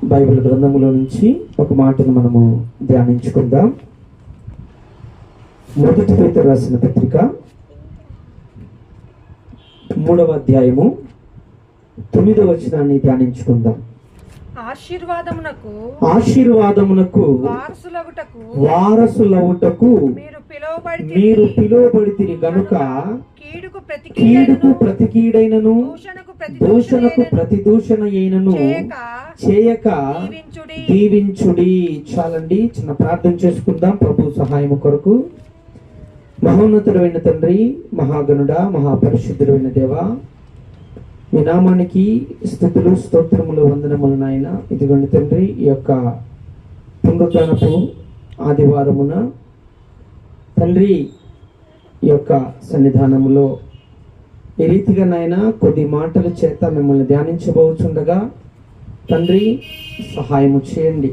Bible గ్రంథములో నుంచి ఒక మాటను మనము ధ్యానించుకుందాం. మొదటి పేతురు రాసిన పత్రిక 3వ అధ్యాయము 9వ వచనాన్ని ధ్యానించుకుందాం. ఆశీర్వాదమునకు వారసులవుటకు మీరు పిలువబడితిరి గనుక కీడుకు ప్రతి కీడైనను దూషణకు ప్రతి దూషణ అయినను చేయక దీవించుడి. చాలండి, చిన్న ప్రార్థన చేసుకుందాం ప్రభు సహాయము కొరకు. మహోన్నతుడైన తండ్రి, మహాగణుడా, మహాపరిశుద్ధుడైన దేవా, మీ నామానికి స్తుతులు స్తోత్రములు వందనములు నాయన. ఇదిగోండి తండ్రి, ఈ యొక్క పునరుద్ధానపు ఆదివారమున తండ్రి ఈ యొక్క సన్నిధానములో ఈ రీతిగా నాయన కొద్ది మాటల చేత మిమ్మల్ని ధ్యానించబోచుండగా తండ్రి సహాయము చేయండి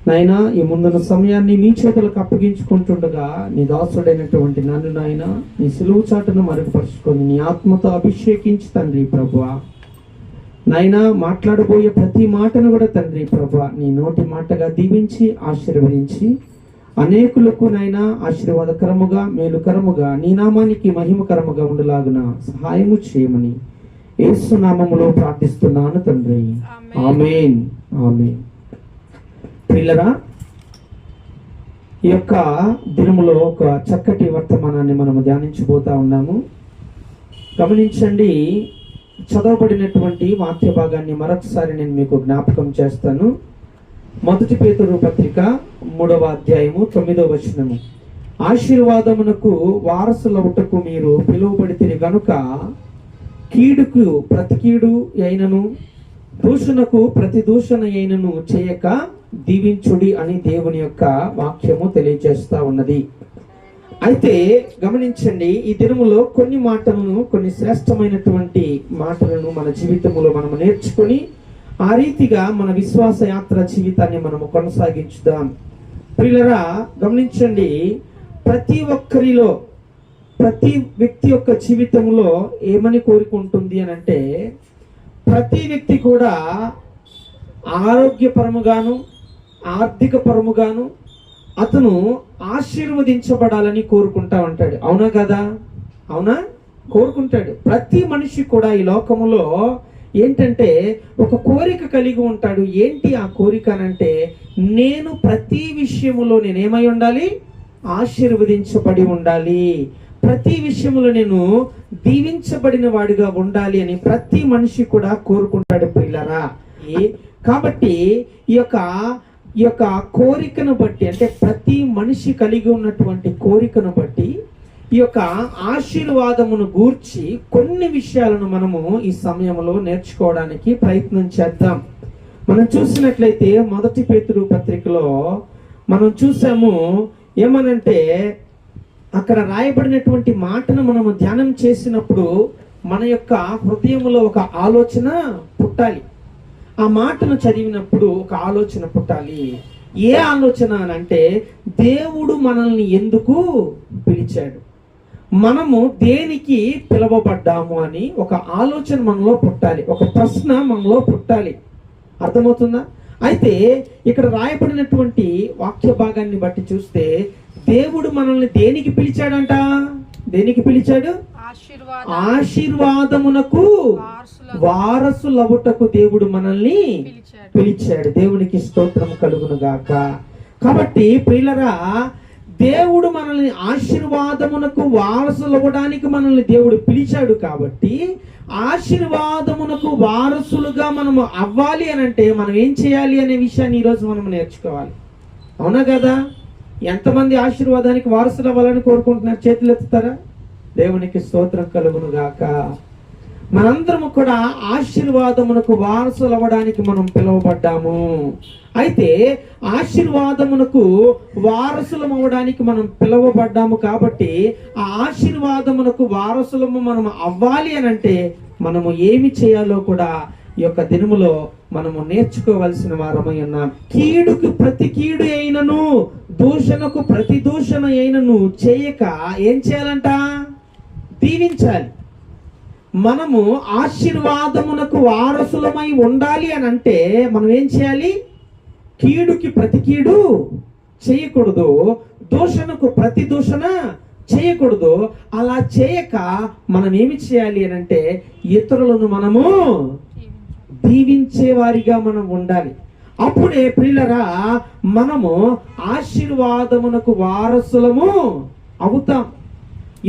నాయన. ఈ ముందున్న సమయాన్ని మీ చేతులకు అప్పగించుకుంటుండగా నీ దాసుడైనటువంటి నన్ను నాయన నీ సులువు చాటును మరుగుపరుచుకొని నీ ఆత్మతో అభిషేకించి తండ్రి ప్రభువా నాయన మాట్లాడబోయే ప్రతి మాటను కూడా తండ్రి ప్రభువా నీ నోటి మాటగా దీవించి ఆశీర్వదించి అనేకులకు నాయన ఆశీర్వాదకరముగా మేలుకరముగా నీ నామానికి మహిమకరముగా ఉండలాగున సహాయము చేయమని యేసు నామములో ప్రార్థిస్తున్నాను తండ్రి. ఆమేన్, ఆమేన్. పిల్లరా, ఈ యొక్క దినములో ఒక చక్కటి వర్తమానాన్ని మనము ధ్యానించబోతా ఉన్నాము. గమనించండి, చదవబడినటువంటి వాక్య భాగాన్ని మరొకసారి నేను మీకు జ్ఞాపకం చేస్తాను. మొదటి పేతురు పత్రిక 3వ అధ్యాయము 9వ వచనము. ఆశీర్వాదమునకు వారసులవుటకు మీరు పిలువబడితిరి గనుక కీడుకు ప్రతి కీడు అయినను దూషణకు ప్రతి దూషణ అయినను చేయక దీవించుడి అని దేవుని యొక్క వాక్యము తెలియజేస్తా ఉన్నది. అయితే గమనించండి, ఈ దినములో కొన్ని మాటలను, కొన్ని శ్రేష్టమైనటువంటి మాటలను మన జీవితంలో మనము నేర్చుకొని ఆ రీతిగా మన విశ్వాస యాత్ర జీవితాన్ని మనము కొనసాగించుదాం. ప్రియులరా, గమనించండి, ప్రతి ఒక్కరిలో, ప్రతి వ్యక్తి యొక్క జీవితంలో ఏమని కోరుకుంటుంది అని అంటే, ప్రతి వ్యక్తి కూడా ఆరోగ్యపరముగాను ఆర్థిక పరముగాను అతను ఆశీర్వదించబడాలని కోరుకుంటా ఉంటాడు. అవునా కదా? అవునా? కోరుకుంటాడు. ప్రతి మనిషి కూడా ఈ లోకములో ఏంటంటే ఒక కోరిక కలిగి ఉంటాడు. ఏంటి ఆ కోరిక అనంటే, నేను ప్రతి విషయములో నేనేమై ఉండాలి? ఆశీర్వదించబడి ఉండాలి. ప్రతి విషయములో నేను దీవించబడిన వాడిగా ఉండాలి అని ప్రతి మనిషి కూడా కోరుకుంటాడు పిల్లరా. కాబట్టి ఈ యొక్క కోరికను బట్టి, అంటే ప్రతి మనిషి కలిగి ఉన్నటువంటి కోరికను బట్టి ఈ యొక్క ఆశీర్వాదమును గూర్చి కొన్ని విషయాలను మనము ఈ సమయంలో నేర్చుకోవడానికి ప్రయత్నం చేద్దాం. మనం చూసినట్లయితే మొదటి పేతురు పత్రికలో మనం చూసాము ఏమనంటే, అక్కడ రాయబడినటువంటి మాటను మనము ధ్యానం చేసినప్పుడు మన యొక్క హృదయంలో ఒక ఆలోచన పుట్టాలి. ఆ మాటను చదివినప్పుడు ఒక ఆలోచన పుట్టాలి. ఏ ఆలోచన అంటే, దేవుడు మనల్ని ఎందుకు పిలిచాడు, మనము దేనికి పిలవబడ్డాము అని ఒక ఆలోచన మనలో పుట్టాలి, ఒక ప్రశ్న మనలో పుట్టాలి. అర్థమవుతుందా? అయితే ఇక్కడ రాయబడినటువంటి వాక్య భాగాన్ని బట్టి చూస్తే దేవుడు మనల్ని దేనికి పిలిచాడంట? దేనికి పిలిచాడు? ఆశీర్వాదమునకు వారసులవుటకు దేవుడు మనల్ని పిలిచాడు. దేవునికి స్తోత్రం కలుగును గాక. కాబట్టి ప్రియులరా, దేవుడు మనల్ని ఆశీర్వాదమునకు వారసులవ్వడానికి మనల్ని దేవుడు పిలిచాడు. కాబట్టి ఆశీర్వాదమునకు వారసులుగా మనము అవ్వాలి అని అంటే మనం ఏం చేయాలి అనే విషయాన్ని ఈరోజు మనం నేర్చుకోవాలి. అవునా కదా? ఎంతమంది ఆశీర్వాదానికి వారసులు అవ్వాలని కోరుకుంటున్నారు? చేతులు ఎత్తుతారా? దేవునికి స్తోత్రం కలుగును గాక. మనందరము కూడా ఆశీర్వాదమునకు వారసులు అవ్వడానికి మనం పిలువబడ్డాము. అయితే ఆశీర్వాదమునకు వారసులం అవ్వడానికి మనం పిలువబడ్డాము. కాబట్టి ఆ ఆశీర్వాదమునకు వారసులము మనం అవ్వాలి అని అంటే మనము ఏమి చేయాలో కూడా ఈ యొక్క దినములో మనము నేర్చుకోవలసిన వారమై ఉన్నాం. కీడుకు ప్రతి కీడు అయినను దూషణకు ప్రతి దూషణ అయినను చేయక ఏం చేయాలంట? దీవించాలి. మనము ఆశీర్వాదమునకు వారసులమై ఉండాలి అని అంటే మనం ఏం చేయాలి? కీడుకి ప్రతి కీడు చేయకూడదు, దూషణకు ప్రతి దూషణ చేయకూడదు. అలా చేయక మనం ఏమి చేయాలి అని అంటే ఇతరులను మనము దీవించే వారిగా మనం ఉండాలి. అప్పుడే ప్రియులరా మనము ఆశీర్వాదమునకు వారసులము అవుతాం.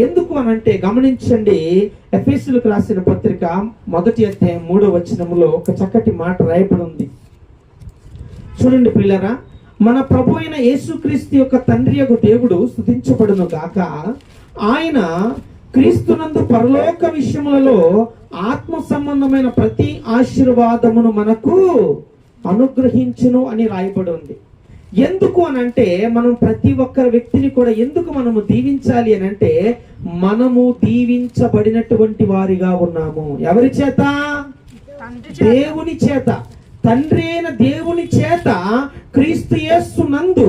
ఎందుకు అనంటే గమనించండి, ఎఫెసీయులకు రాసిన పత్రిక 1వ అధ్యాయం 3వ వచనములో ఒక చక్కటి మాట రాయబడి ఉంది. చూడండి ప్రియులరా, మన ప్రభు అయిన యేసుక్రీస్తు యొక్క తండ్రి యొక్క దేవుడు స్తుతించబడును గాక. ఆయన క్రీస్తునందు పరలోక విషయములలో ఆత్మ సంబంధమైన ప్రతి ఆశీర్వాదమును మనకు అనుగ్రహించును అని రాయబడి ఉంది. ఎందుకు అనంటే మనం ప్రతి ఒక్క వ్యక్తిని కూడా ఎందుకు మనము దీవించాలి అని అంటే మనము దీవించబడినటువంటి వారిగా ఉన్నాము. ఎవరి చేత? దేవుని చేత. తండ్రి అయిన దేవుని చేత క్రీస్తు యేసు నందు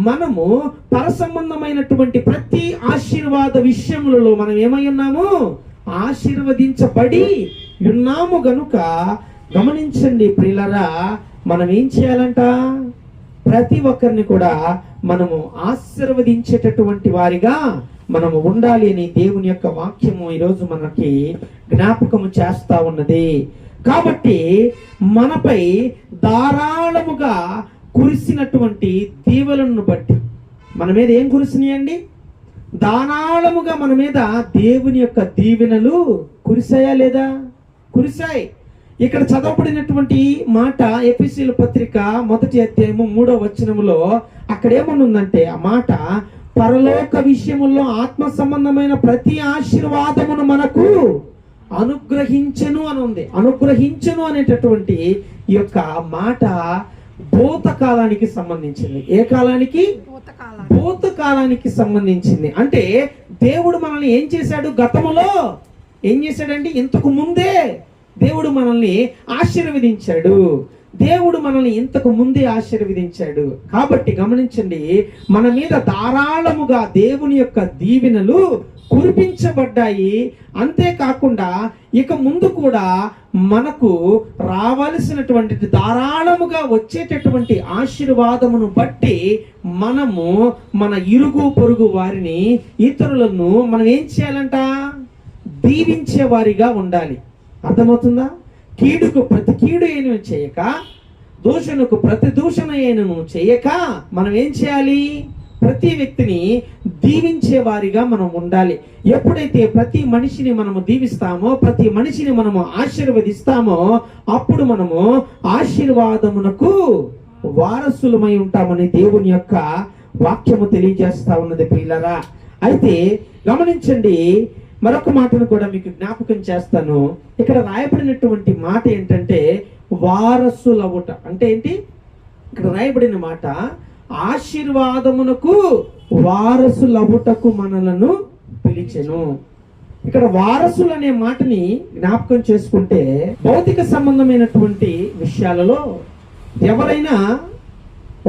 మనము పరసంబంధమైనటువంటి ప్రతి ఆశీర్వాద విషయములలో మనం ఏమై ఉన్నాము? ఆశీర్వదించబడి ఉన్నాము గనుక గమనించండి ప్రియులరా, మనం ఏం చేయాలంట? ప్రతి ఒక్కరిని కూడా మనము ఆశీర్వదించేటటువంటి వారిగా మనము ఉండాలి అని దేవుని యొక్క వాక్యము ఈరోజు మనకి జ్ఞాపకము చేస్తా ఉన్నది. కాబట్టి మనపై ధారాళముగా కురిసినటువంటి దీవెనలను బట్టి మన మీద ఏం కురిసినాయండి? ధారాళముగా మన మీద దేవుని యొక్క దీవెనలు కురిసాయా లేదా? కురిసాయి. ఇక్కడ చదవబడినటువంటి మాట ఎఫెసీయుల పత్రిక 1వ అధ్యాయము 3వ వచనములో అక్కడ ఏమనుందంటే ఆ మాట పరలోక విషయముల్లో ఆత్మ సంబంధమైన ప్రతి ఆశీర్వాదమును మనకు అనుగ్రహించెను అని ఉంది. అనుగ్రహించెను అనేటటువంటి ఈ యొక్క మాట భూతకాలానికి సంబంధించింది. ఏ కాలానికి? భూతకాలానికి సంబంధించింది. అంటే దేవుడు మనల్ని ఏం చేశాడు? గతములో ఏం చేశాడండి? ఇంతకు ముందే దేవుడు మనల్ని ఆశీర్వదించాడు. దేవుడు మనల్ని ఇంతకు ముందే ఆశీర్వదించాడు. కాబట్టి గమనించండి, మన మీద ధారాళముగా దేవుని యొక్క దీవెనలు కురిపించబడ్డాయి. అంతేకాకుండా ఇక ముందు కూడా మనకు రావలసినటువంటి ధారాళముగా వచ్చేటటువంటి ఆశీర్వాదమును బట్టి మనము మన ఇరుగు పొరుగు వారిని, ఇతరులను మనం ఏం చేయాలంట? దీవించే వారిగా ఉండాలి. అర్థమవుతుందా? కీడుకు ప్రతి కీడు ఏను చేయక, దూషణకు ప్రతి దూషణ ఏను చేయక మనం ఏం చేయాలి? ప్రతి వ్యక్తిని దీవించే వారిగా మనం ఉండాలి. ఎప్పుడైతే ప్రతి మనిషిని మనము దీవిస్తామో, ప్రతి మనిషిని మనము ఆశీర్వదిస్తామో, అప్పుడు మనము ఆశీర్వాదమునకు వారసులమై ఉంటామని దేవుని యొక్క వాక్యము తెలియజేస్తా ఉన్నది ప్రియులారా. అయితే గమనించండి, మరొక మాటను కూడా మీకు జ్ఞాపకం చేస్తాను. ఇక్కడ రాయబడినటువంటి మాట ఏంటంటే వారసులవుట. అంటే ఏంటి? ఇక్కడ రాయబడిన మాట ఆశీర్వాదమునకు వారసులవుటకు మనలను పిలిచెను. ఇక్కడ వారసులు అనే మాటని జ్ఞాపకం చేసుకుంటే భౌతిక సంబంధమైనటువంటి విషయాలలో ఎవరైనా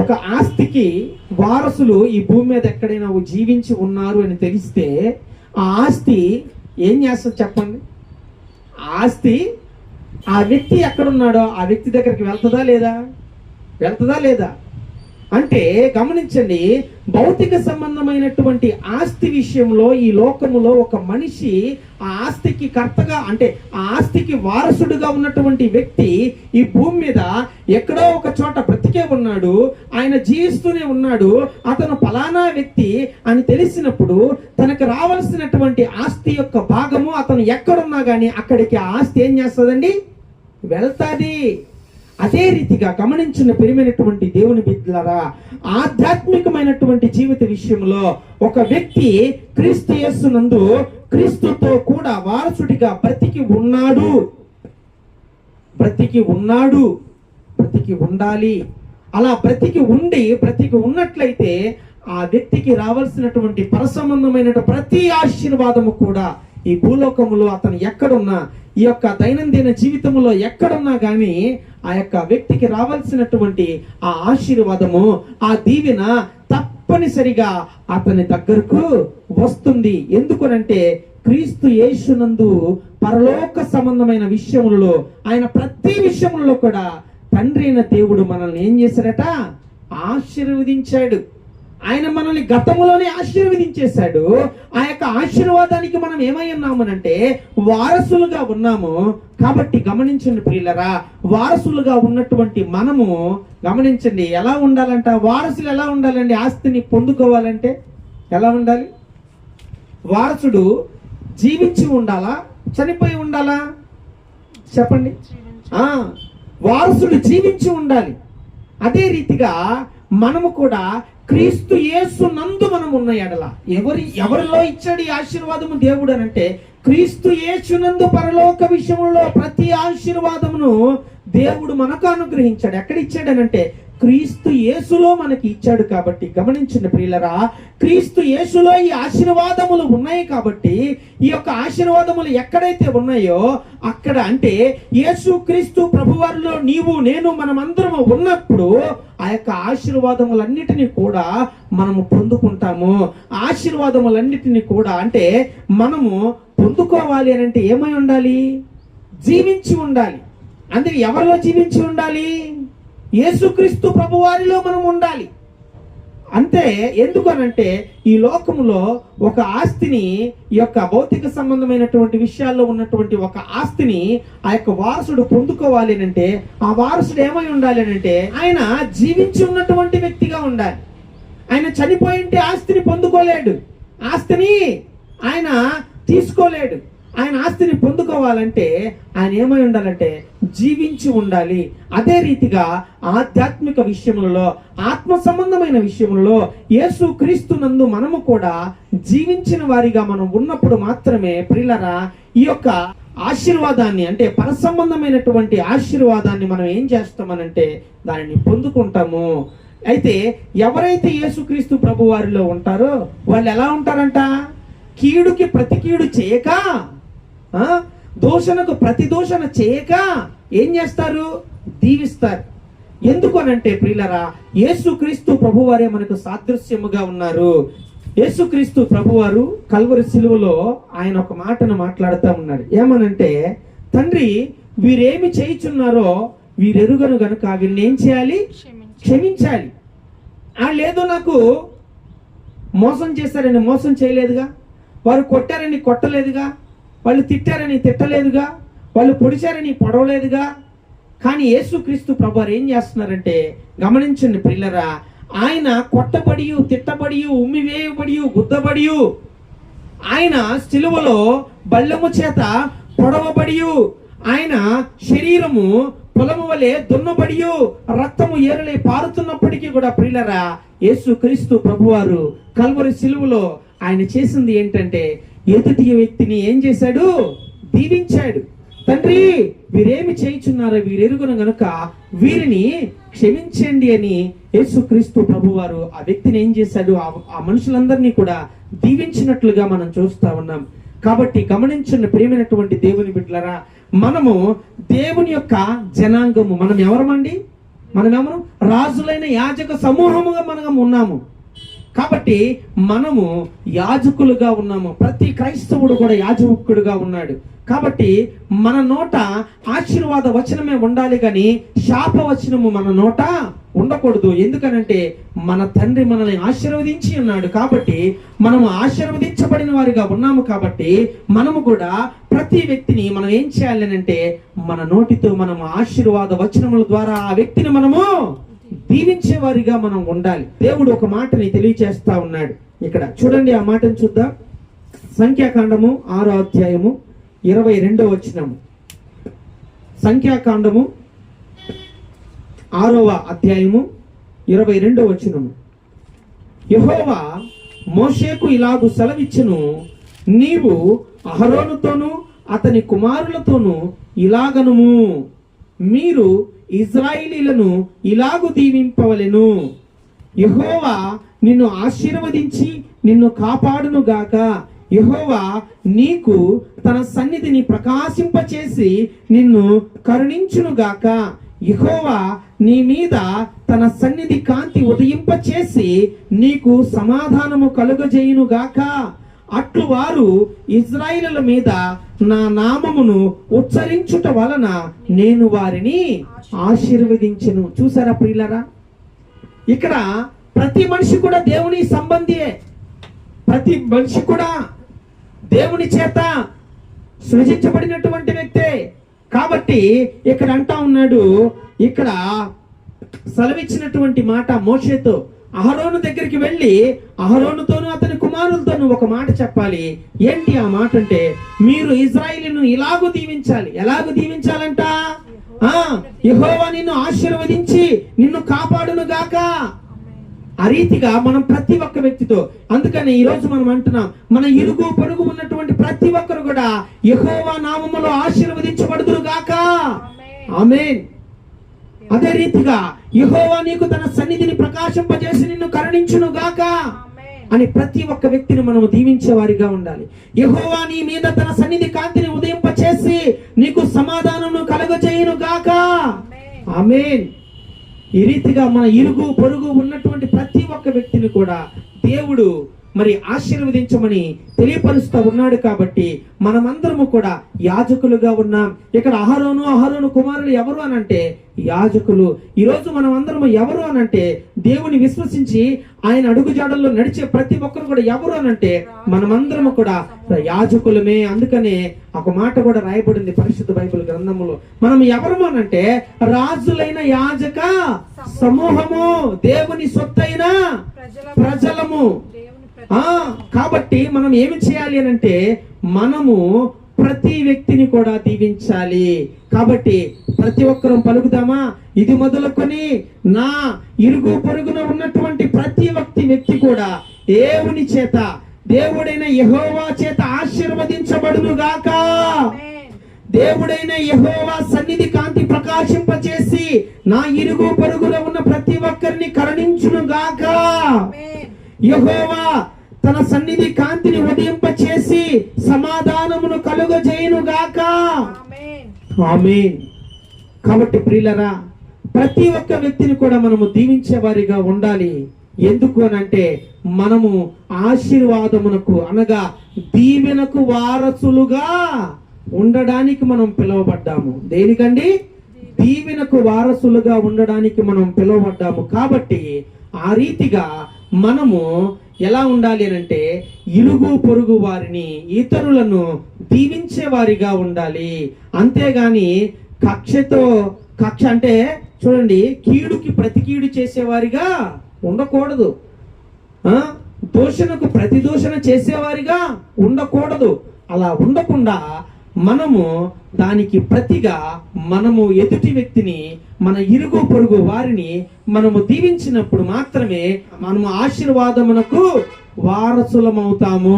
ఒక ఆస్తికి వారసులు ఈ భూమి మీద ఎక్కడైనా జీవించి ఉన్నారు అని తెలిస్తే ఆ ఆస్తి ఏం చేస్తుంది చెప్పండి? ఆస్తి ఆ వ్యక్తి ఎక్కడున్నాడో ఆ వ్యక్తి దగ్గరికి వెళ్తుందా లేదా? వెళ్తుందా లేదా? అంటే గమనించండి, భౌతిక సంబంధమైనటువంటి ఆస్తి విషయంలో ఈ లోకములో ఒక మనిషి ఆ ఆస్తికి కర్తగా, అంటే ఆ ఆస్తికి వారసుడుగా ఉన్నటువంటి వ్యక్తి ఈ భూమి మీద ఎక్కడో ఒక చోట బ్రతికే ఉన్నాడు, ఆయన జీవిస్తూనే ఉన్నాడు. అతను ఫలానా వ్యక్తి అని తెలిసినప్పుడు తనకు రావాల్సినటువంటి ఆస్తి యొక్క భాగము అతను ఎక్కడున్నా కానీ అక్కడికి ఆ ఆస్తి ఏం చేస్తుందండి? వెళ్తాది. అదే రీతిగా గమనించిన ప్రియమైనటువంటి దేవుని బిడ్డలారా, ఆధ్యాత్మికమైనటువంటి జీవిత విషయంలో ఒక వ్యక్తి క్రీస్తు యేసునందు క్రీస్తుతో కూడా వారసుడిగా బ్రతికి ఉన్నాడు, బ్రతికి ఉండాలి. అలా బ్రతికి ఉన్నట్లయితే ఆ వ్యక్తికి రావాల్సినటువంటి పరసంబంధమైన ప్రతి ఆశీర్వాదము కూడా ఈ భూలోకములో అతను ఎక్కడున్నా, ఈ యొక్క దైనందిన జీవితంలో ఎక్కడున్నా కానీ ఆ యొక్క వ్యక్తికి రావాల్సినటువంటి ఆ ఆశీర్వాదము, ఆ దీవెన తప్పనిసరిగా అతని దగ్గరకు వస్తుంది. ఎందుకనంటే క్రీస్తు యేసునందు పరలోక సంబంధమైన విషయములలో, ఆయన ప్రతి విషయములలో కూడా తండ్రి అయిన దేవుడు మనల్ని ఏం చేశాడట? ఆశీర్వదించాడు. ఆయన మనల్ని గతంలోనే ఆశీర్వదించేశాడు. ఆ యొక్క ఆశీర్వాదానికి మనం ఏమై ఉన్నామనంటే వారసులుగా ఉన్నాము. కాబట్టి గమనించండి ప్రియులరా, వారసులుగా ఉన్నటువంటి మనము గమనించండి ఎలా ఉండాలంట? వారసులు ఎలా ఉండాలండి? ఆస్తిని పొందుకోవాలంటే ఎలా ఉండాలి? వారసుడు జీవించి ఉండాలా, చనిపోయి ఉండాలా? చెప్పండి. వారసుడు జీవించి ఉండాలి. అదే రీతిగా మనము కూడా క్రీస్తు యేసు నందు మనం ఉన్న ఎడల ఎవరిలో ఇచ్చాడు ఈ ఆశీర్వాదము దేవుడు అని అంటే, క్రీస్తు యేసు నందు పరలోక విషయంలో ప్రతి ఆశీర్వాదమును దేవుడు మనకు అనుగ్రహించాడు. ఎక్కడ ఇచ్చాడనంటే క్రీస్తు యేసులో మనకి ఇచ్చాడు. కాబట్టి గమనించండి ప్రియులరా, క్రీస్తు యేసులో ఈ ఆశీర్వాదములు ఉన్నాయి. కాబట్టి ఈ యొక్క ఆశీర్వాదములు ఎక్కడైతే ఉన్నాయో అక్కడ, అంటే యేసు క్రీస్తు ప్రభువారిలో నీవు నేను మనమందరము ఉన్నప్పుడు ఆ యొక్క ఆశీర్వాదములన్నిటినీ కూడా మనము పొందుకుంటాము. ఆశీర్వాదములన్నిటినీ కూడా అంటే మనము పొందుకోవాలి అని అంటే ఏమై ఉండాలి? జీవించి ఉండాలి. అందుకే ఎవరిలో జీవించి ఉండాలి? యేసుక్రీస్తు ప్రభువారిలో మనం ఉండాలి. అంతే. ఎందుకు అనంటే ఈ లోకములో ఒక ఆస్తిని, ఈ యొక్క భౌతిక సంబంధమైనటువంటి విషయాల్లో ఉన్నటువంటి ఒక ఆస్తిని ఆ యొక్క వారసుడు పొందుకోవాలి అంటే ఆ వారసుడు ఏమై ఉండాలి అంటే ఆయన జీవించి ఉన్నటువంటి వ్యక్తిగా ఉండాలి. ఆయన చనిపోయింటే ఆస్తిని పొందుకోలేడు, ఆస్తిని ఆయన తీసుకోలేడు. ఆయన ఆస్తిని పొందుకోవాలంటే ఆయన ఏమై ఉండాలంటే జీవించి ఉండాలి. అదే రీతిగా ఆధ్యాత్మిక విషయములలో, ఆత్మ సంబంధమైన విషయములలో యేసు క్రీస్తునందు మనము కూడా జీవించిన వారిగా మనం ఉన్నప్పుడు మాత్రమే ప్రియులరా ఈ యొక్క ఆశీర్వాదాన్ని, అంటే పరసంబంధమైనటువంటి ఆశీర్వాదాన్ని మనం ఏం చేస్తామనంటే దానిని పొందుకుంటాము. అయితే ఎవరైతే యేసుక్రీస్తు ప్రభు వారిలో ఉంటారో వాళ్ళు ఎలా ఉంటారంట? కీడుకి ప్రతి కీడు చేయక, దూషణకు ప్రతి దూషణ చేయక ఏం చేస్తారు? దీవిస్తారు. ఎందుకు అనంటే ప్రియులరా, యేసుక్రీస్తు ప్రభువారే మనకు సాదృశ్యముగా ఉన్నారు. యేసుక్రీస్తు ప్రభువారు కల్వరి సిలువలో ఆయన ఒక మాటను మాట్లాడుతూ ఉన్నారు. ఏమనంటే, తండ్రి వీరేమి చేయుచున్నారో వీరెరుగను గనుక వీరిని ఏం చేయాలి? క్షమించాలి. లేదో నాకు మోసం చేశారని మోసం చేయలేదుగా, వారు కొట్టారని కొట్టలేదుగా, వాళ్ళు తిట్టారని తిట్టలేదుగా, వాళ్ళు పొడిచారని పొడవలేదుగా. కానీ యేసుక్రీస్తు ప్రభువారు ఏం చేస్తున్నారంటే గమనించండి ప్రియులరా, ఆయన కొట్టబడి, తిట్టబడి, ఉమ్మివేయబడి, గుద్దబడి, ఆయన సిలువలో బల్లెము చేత పొడవబడి, ఆయన శరీరము పొలము వలె దున్నబడి, రక్తము ఏరలే పారుతున్నప్పటికీ కూడా ప్రియులరా యేసుక్రీస్తు ప్రభువారు కల్వరి సిలువలో ఆయన చేసింది ఏంటంటే ఎదుటి వ్యక్తిని ఏం చేశాడు? దీవించాడు. తండ్రి వీరేమి చేయుచున్నారో వీరెరుగును గనుక వీరిని క్షమించండి అని యేసుక్రీస్తు ప్రభువారు ఆ వ్యక్తిని ఏం చేశాడు? ఆ మనుషులందరినీ కూడా దీవించినట్లుగా మనం చూస్తా ఉన్నాం. కాబట్టి గమనించండి ప్రియమైనటువంటి దేవుని బిడ్డలారా, మనము దేవుని యొక్క జనాంగము. మనం ఎవరమండి? మనమెవరు? రాజులైన యాజక సమూహముగా మనం ఉన్నాము. కాబట్టి మనము యాజకులుగా ఉన్నాము. ప్రతి క్రైస్తవుడు కూడా యాజకుడుగా ఉన్నాడు. కాబట్టి మన నోట ఆశీర్వాద వచనమే ఉండాలి, కానీ శాప వచనము మన నోట ఉండకూడదు. ఎందుకనంటే మన తండ్రి మనల్ని ఆశీర్వదించి ఉన్నాడు. కాబట్టి మనము ఆశీర్వదించబడిన వారిగా ఉన్నాము. కాబట్టి మనము కూడా ప్రతి వ్యక్తిని మనం ఏం చేయాలి అంటే మన నోటితో మనము ఆశీర్వాద వచనముల ద్వారా ఆ వ్యక్తిని మనము దీవించే వారిగా మనం ఉండాలి. దేవుడు ఒక మాటని తెలియచేస్తా ఉన్నాడు. ఇక్కడ చూడండి, ఆ మాటను చూద్దాం. సంఖ్యాకాండము 6వ అధ్యాయము 22వ వచనము. సంఖ్యాకాండము 6వ అధ్యాయము 22వ వచనము. యెహోవా మోషేకు ఇలాగు సెలవిచ్చును, నీవు అహరోనుతోను అతని కుమారులతోనూ ఇలాగనుము, మీరు ఇజ్రాయేలీలను ఇలాగు దీవింపవలెను. యెహోవా నిన్ను ఆశీర్వదించి నిన్ను కాపాడును గాక. యెహోవా నీకు తన సన్నిధిని ప్రకాశింపచేసి నిన్ను కరుణించును గాక. యెహోవా నీ మీద తన సన్నిధి కాంతి ఉదయింపచేసి నీకు సమాధానము కలుగజేయును గాక. అట్లు వారు ఇశ్రాయేలుల మీద నా నామమును ఉచ్చరించుట వలన నేను వారిని ఆశీర్వదించెను. చూసారా ప్రియులారా, ఇక్కడ ప్రతి మనిషి కూడా దేవుని సంబంధియే. ప్రతి మనిషి కూడా దేవుని చేత సృజించబడినటువంటి వ్యక్తే. కాబట్టి ఇక్కడ అంటా ఉన్నాడు, ఇక్కడ సెలవిచ్చినటువంటి మాట మోషేతో, అహరోను దగ్గరికి వెళ్ళి అహరోనుతోను అతని కుమారులతోనూ ఒక మాట చెప్పాలి. ఏంటి ఆ మాట అంటే, మీరు ఇశ్రాయేలును ఇలాగూ దీవించాలి. ఎలాగూ దీవించాలంట? యెహోవా నిన్ను ఆశీర్వదించి నిన్ను కాపాడును గాక. ఆ రీతిగా మనం ప్రతి ఒక్క వ్యక్తితో, అందుకని ఈ రోజు మనం అంటున్నాం, మన ఇరుగు పొరుగు ఉన్నటువంటి ప్రతి ఒక్కరు కూడా యెహోవా నామములో ఆశీర్వదించబడుదురు గాక. ఆమేన్. అదే రీతిగా యెహోవా నీకు తన సన్నిధిని ప్రకాశింపజేసి నిన్ను కరుణించును గాక అని ప్రతి ఒక్క వ్యక్తిని మనము దీవించే వారిగా ఉండాలి. యెహోవా నీ మీద తన సన్నిధి కాంతిని ఉదయింపచేసి నీకు సమాధానమును కలుగజేయును గాక. ఆమేన్. ఈ రీతిగా మన ఇరుగు పొరుగు ఉన్నటువంటి ప్రతి ఒక్క వ్యక్తిని కూడా దేవుడు మరి ఆశీర్వదించమని తెలియపరుస్తూ ఉన్నాడు. కాబట్టి మనమందరము కూడా యాజకులుగా ఉన్నాం. ఇక్కడ అహరోను కుమారులు ఎవరు అనంటే యాజకులు. ఈరోజు మనం అందరము ఎవరు అనంటే దేవుని విశ్వసించి ఆయన అడుగుజాడల్లో నడిచే ప్రతి ఒక్కరు కూడా ఎవరు అనంటే మనమందరము కూడా యాజకులమే. అందుకనే ఒక మాట కూడా రాయబడింది పరిశుద్ధ బైబిల్ గ్రంథములో. మనం ఎవరు అనంటే రాజులైన యాజక సమూహము, దేవుని సొత్తైన ప్రజలము. కాబట్టి మనం ఏమి చేయాలి అనంటే మనము ప్రతి వ్యక్తిని కూడా దీవించాలి. కాబట్టి ప్రతి ఒక్కరూ పలుకుదామా, ఇది మొదలుకొని నా ఇరుగు పొరుగున ఉన్నటువంటి ప్రతి వ్యక్తి కూడా దేవుని చేత, దేవుడైన యెహోవా చేత ఆశీర్వదించబడును గాక. దేవుడైన యెహోవా సన్నిధి కాంతి ప్రకాశింపచేసి నా ఇరుగు పొరుగులో ఉన్న ప్రతి ఒక్కరిని కరుణించును గాక. యెహోవా తన సన్నిధి కాంతిని ఉదయింపచేసి సమాధానమును కలుగజేయును గాక. ఆమేన్. కాబట్టి ప్రియులరా, ప్రతి ఒక్క వ్యక్తిని కూడా మనము దీవించే వారిగా ఉండాలి. ఎందుకు అనంటే మనము ఆశీర్వాదమునకు అనగా దీవెనకు వారసులుగా ఉండడానికి మనం పిలువబడ్డాము. దేనికండి? దీవెనకు వారసులుగా ఉండడానికి మనం పిలువబడ్డాము. కాబట్టి ఆ రీతిగా మనము ఎలా ఉండాలి అనంటే ఇరుగు పొరుగు వారిని, ఇతరులను దీవించే వారిగా ఉండాలి. అంతేగాని కక్ష అంటే చూడండి, కీడుకి ప్రతి కీడు చేసేవారిగా ఉండకూడదు. దూషణకు ప్రతి దూషణ చేసేవారిగా ఉండకూడదు. అలా ఉండకుండా మనము దానికి ప్రతిగా మనము ఎదుటి వ్యక్తిని, మన ఇరుగు పొరుగు వారిని మనము దీవించినప్పుడు మాత్రమే మనము ఆశీర్వాదమునకు వారసులమవుతాము.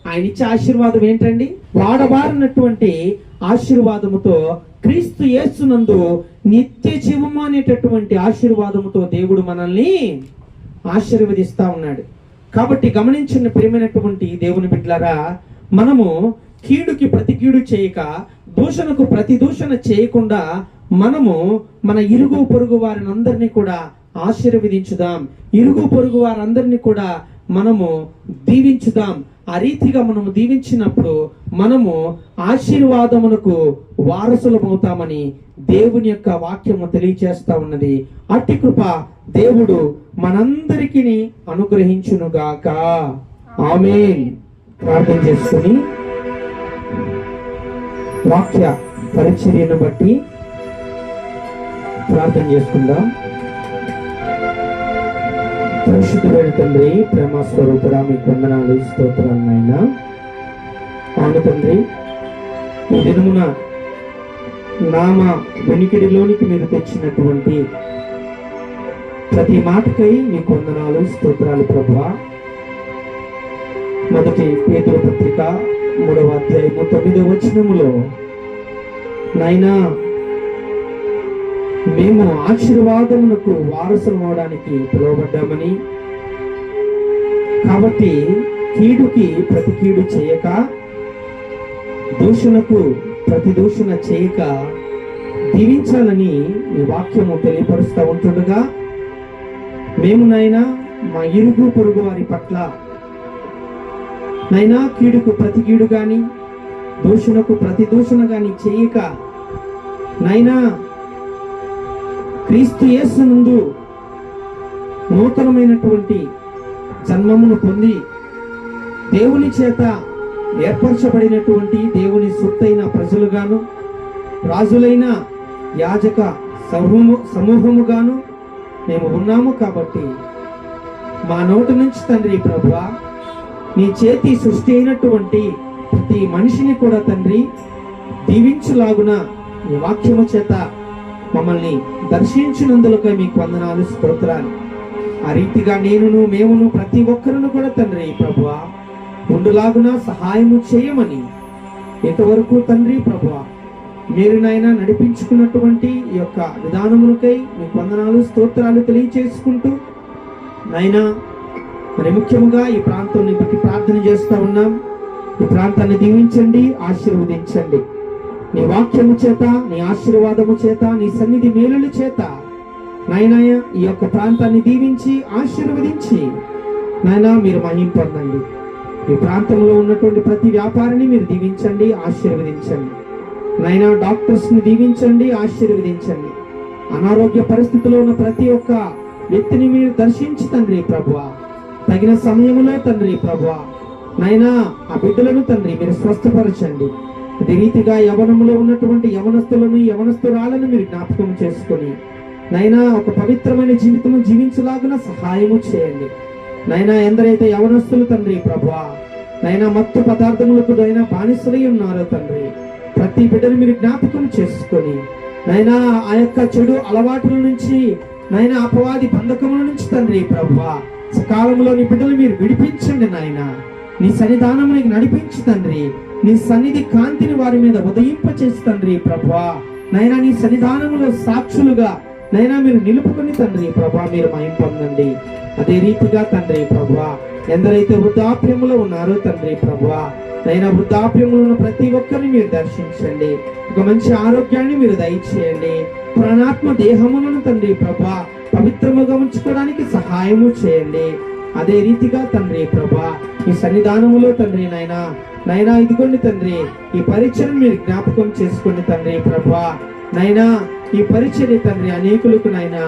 ఆయన ఇచ్చే ఆశీర్వాదం ఏంటండి? వాడబారినటువంటి ఆశీర్వాదముతో, క్రీస్తు యేసునందు నిత్య జీవము అనేటటువంటి ఆశీర్వాదముతో దేవుడు మనల్ని ఆశీర్వదిస్తా ఉన్నాడు. కాబట్టి గమనించిన ప్రియమైనటువంటి దేవుని బిడ్డలారా, మనము కీడుకి ప్రతి కీడు చేయక, దూషణకు ప్రతి దూషణ చేయకుండా మనము మన ఇరుగు పొరుగు వారిని అందరినీ కూడా ఆశీర్వదించుదాం. ఇరుగు పొరుగు వారందరినీ కూడా మనము దీవించుదాం. ఆ రీతిగా మనము దీవించినప్పుడు మనము ఆశీర్వాదమునకు వారసులమవుతామని దేవుని యొక్క వాక్యము తెలియజేస్తా ఉన్నది. అట్టి కృప దేవుడు మనందరికీ అనుగ్రహించునుగాక. ఆమేన్. ప్రార్థన చేసుకుని వాక్య పరిచర్యను బట్టి ప్రార్థన చేసుకుందాం. పరిశుద్ధుడైన తండ్రి, ప్రేమ స్వరూపుడా, మీకు వందనాలు, స్తోత్రాలు నాయనా. అవును తండ్రి, ఈ దినమున నామ వెనికిడిలోనికి మీరు తెచ్చినటువంటి ప్రతి మాటకై మీకు వందనాలు, స్తోత్రాలు ప్రభువా. మొదటి పేతురు పత్రిక 3వ అధ్యాయము 9వ వచనములో నాయనా, మేము ఆశీర్వాదమునకు వారసులు అవడానికి పిలువబడ్డామని, కాబట్టి కీడుకి ప్రతి కీడు చేయక, దూషణకు ప్రతి దూషణ చేయక దీవించాలని మీ వాక్యము తెలియపరుస్తూ ఉంటుండగా, మేము నాయనా మా ఇరుగు పొరుగు వారి పట్ల నైనా కీడుకు ప్రతి కీడు గాని, దూషణకు ప్రతి దూషణ గాని చేయక, నైనా క్రీస్తు యేసునందు నూతనమైనటువంటి జన్మమును పొంది దేవుని చేత ఏర్పరచబడినటువంటి దేవుని సొత్తైన ప్రజలుగాను, రాజులైన యాజక సమూహముగాను మేము ఉన్నాము. కాబట్టి మా నోటి నుంచి తండ్రి ప్రభువా, నీ చేతి సృష్టి అయినటువంటి ప్రతి మనిషిని కూడా తండ్రి దీవించులాగున నీ వాక్యము చేత మమ్మల్ని దర్శించినందులకై మీకు వందనాలు, స్తోత్రాలు. ఆ రీతిగా మేమును ప్రతి ఒక్కరును కూడా తండ్రి ప్రభువా ఉండులాగున సహాయము చేయమని ఇంతవరకు తండ్రి ప్రభువా మీరు నాయన నడిపించుకున్నటువంటి ఈ యొక్క విధానములకై మీకు వందనాలు, స్తోత్రాలు తెలియచేసుకుంటూ నాయనా మరి ముఖ్యముగా ఈ ప్రాంతాన్ని బట్టి ప్రార్థన చేస్తూ ఉన్నాం. ఈ ప్రాంతాన్ని దీవించండి, ఆశీర్వదించండి. నీ వాక్యము చేత, నీ ఆశీర్వాదము చేత, నీ సన్నిధి మేలుల చేత నాయనా ఈ యొక్క ప్రాంతాన్ని దీవించి ఆశీర్వదించి నాయనా మీరు మహిమ పొందండి. ఈ ప్రాంతంలో ఉన్నటువంటి ప్రతి వ్యాపారిని మీరు దీవించండి, ఆశీర్వదించండి. నాయనా డాక్టర్స్ ని దీవించండి, ఆశీర్వదించండి. అనారోగ్య పరిస్థితిలో ఉన్న ప్రతి ఒక్క వ్యక్తిని మీరు దర్శించి తండ్రి ప్రభువా తగిన సమయంలో తండ్రి ప్రభువా నైనా ఆ బిడ్డలను తండ్రి మీరు స్వస్థపరచండి. అదే రీతిగా యవనంలో ఉన్నటువంటి యవనస్తులను, యవనస్తురాలను మీరు జ్ఞాపకం చేసుకొని నైనా ఒక పవిత్రమైన జీవితము జీవించలాగున సహాయము చేయండి. నైనా ఎందరైతే యవనస్తులు తండ్రి ప్రభువా నైనా మత్తు పదార్థములకు నైనా బానిసలై ఉన్నారో తండ్రి, ప్రతి బిడ్డను మీరు జ్ఞాపకం చేసుకొని నైనా ఆ యొక్క చెడు అలవాటుల నుంచి, నైనా అపవాది బంధకముల నుంచి తండ్రి ప్రభువా సకాలంలో నీ బిడ్డలు మీరు విడిపించండి. నాయన నీ సన్నిధానమునికి నడిపించి తండ్రి, నీ సన్నిధి కాంతిని వారి మీద ఉదయింపచేసి తండ్రి ప్రభువా నైనా నీ సన్నిధానములో సాక్షులుగా నైనా మీరు నిలుపుకొని తండ్రి ప్రభువా మీరు మహిమ పొందండి. అదే రీతిగా తండ్రి ప్రభువా ఎందరైతే వృద్ధాప్యములో ఉన్నారో తండ్రి ప్రభువా నైనా వృద్ధాప్యములో ఉన్న ప్రతి ఒక్కరిని మీరు దర్శించండి. ఒక మంచి ఆరోగ్యాన్ని మీరు దయచేయండి. ప్రాణాత్మ దేహములను తండ్రి ప్రభువా పవిత్రముగా ఉంచుకోవడానికి సహాయము చేయండి. అదే రీతిగా తండ్రి ప్రభువా ఈ సన్నిధానములో తండ్రి నైనా ఇదిగోండి తండ్రి ఈ పరిచయం మీరు జ్ఞాపకం చేసుకోండి తండ్రి ప్రభువా నైనా ఈ పరిచర్య తండ్రి అనేకులకు నైనా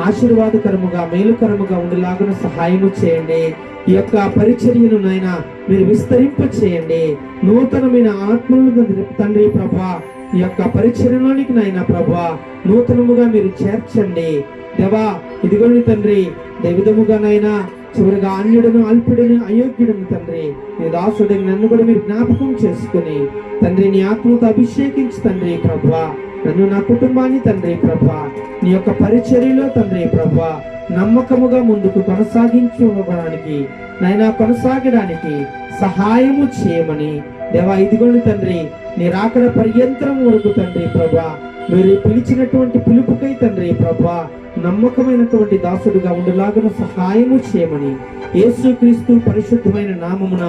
ఆశీర్వాదకరముగా మేలుకరముగా ఉండేలాగున సహాయము చేయండి. ఈ యొక్క పరిచర్యను నైనా మీరు విస్తరింప చేయండి. నూతనమైన ఆత్మలను తండ్రి ప్రభువా ఈ యొక్క పరిచర్యలోనికి నైనా ప్రభువా నూతనముగా మీరు చేర్చండి. దేవా ఇదిగోండి తండ్రి విధముగానైనా చివరిగా అన్యుడును, అల్పుడును, అయోగ్యుడును తండ్రి నీ దాసుడిని నన్ను కూడా మీరు జ్ఞాపకం చేసుకుని తండ్రి నీ ఆత్మతో అభిషేకించి తండ్రి ప్రభువా నన్ను, నా కుటుంబాన్ని తండ్రి ప్రభువా నీ యొక్క పరిచర్యలో తండ్రి ప్రభువా నమ్మకముగా ముందుకు కొనసాగించడానికి కొనసాగడానికి సహాయము చేయమని దేవా ఇదిగోండి తండ్రి నీ రాకడ పర్యంతరం వరకు తండ్రి ప్రభువా మీరు పిలిచినటువంటి పిలుపుకై తండ్రి ప్రభువా నమ్మకమైనటువంటి దాసుడుగా ఉండేలాగున సహాయము చేయమని యేసుక్రీస్తు పరిశుద్ధమైన నామమున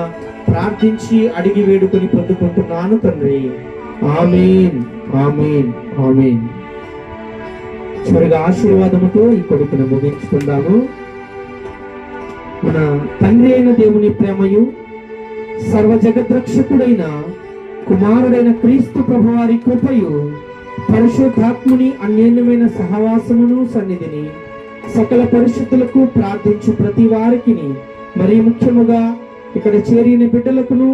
ప్రార్థించి అడిగి వేడుకొని పొందుకుంటున్నాను తండ్రి. ఆమేన్, ఆమేన్, ఆమేన్. చివరిగా ఆశీర్వాదముతో ఈ కొడుకును ముగించుకుందాము. మన తండ్రి అయిన దేవుని ప్రేమయు సర్వ జగద్రక్షకుడైన కుమారుడైన క్రీస్తు ప్రభువారి కృపయు పరిశుద్ధాత్ముని అన్యోన్యమైన సహవాసమును సన్నిధిని సకల పరిశుద్ధులకు ప్రార్థించు ప్రతి వారికి మరి ముఖ్యముగా ఇక్కడ చేరిన బిడ్డలకును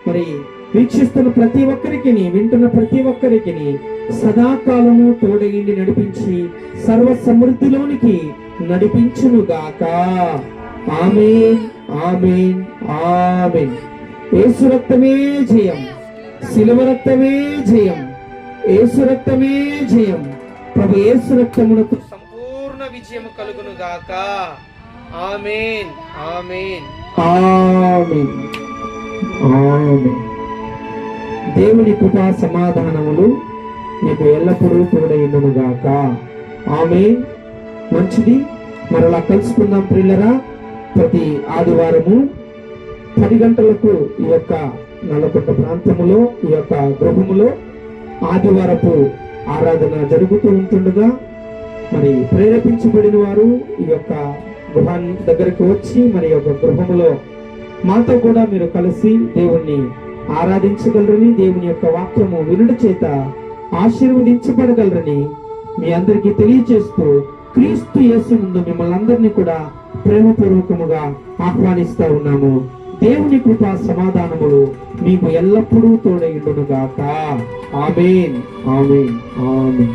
మరి వీక్షిస్తున్న ప్రతి ఒక్కరికి వింటున్న ప్రతి ఒక్కరికి సదాకాలము తోడగిండి నడిపించి సర్వ సమృద్ధిలోనికి నడిపించునుగాక. ఆమేన్, ఆమేన్, ఆమేన్. యేసు రక్తమే జయం, శిలువ రక్తమే జయం, యేసు రక్తమే జయం. ప్రభు యేసు రక్తమునకు సంపూర్ణ విజయం కలుగును గాక. ఆమేన్, ఆమేన్, ఆమేన్, ఆమేన్. దేవుని కృపా సమాధానములు మీకు ఎల్లప్పుడూ తోడైండును గాక. ఆమేన్. మంచిది, మరలా కలుసుకుందాం ప్రియులరా. ప్రతి ఆదివారము 10 గంటలకు ఈ యొక్క నల్లకొండ ప్రాంతములో ఈ యొక్క గృహములో ఆదివారపు ఆరాధన జరుగుతూ ఉంటుండగా మరి ప్రేరేపించబడిన వారు ఈ యొక్క గృహాన్ని దగ్గరకు వచ్చి మరి యొక్క గృహములో మాతో కూడా మీరు కలిసి దేవుణ్ణి ఆరాధించగలరని, దేవుని యొక్క వాక్యము వినుట చేత ఆశీర్వదించబడగలరని మీ అందరికీ తెలియచేస్తూ క్రీస్తు యేసు ముందు మిమ్మల్ని అందరినీ కూడా ప్రేమపూర్వకముగా ఆహ్వానిస్తా ఉన్నాము. దేవుని కృపా సమాధానములు మీకు ఎల్లప్పుడూ తోడైండును గాక. ఆమేన్, ఆమేన్, ఆమేన్.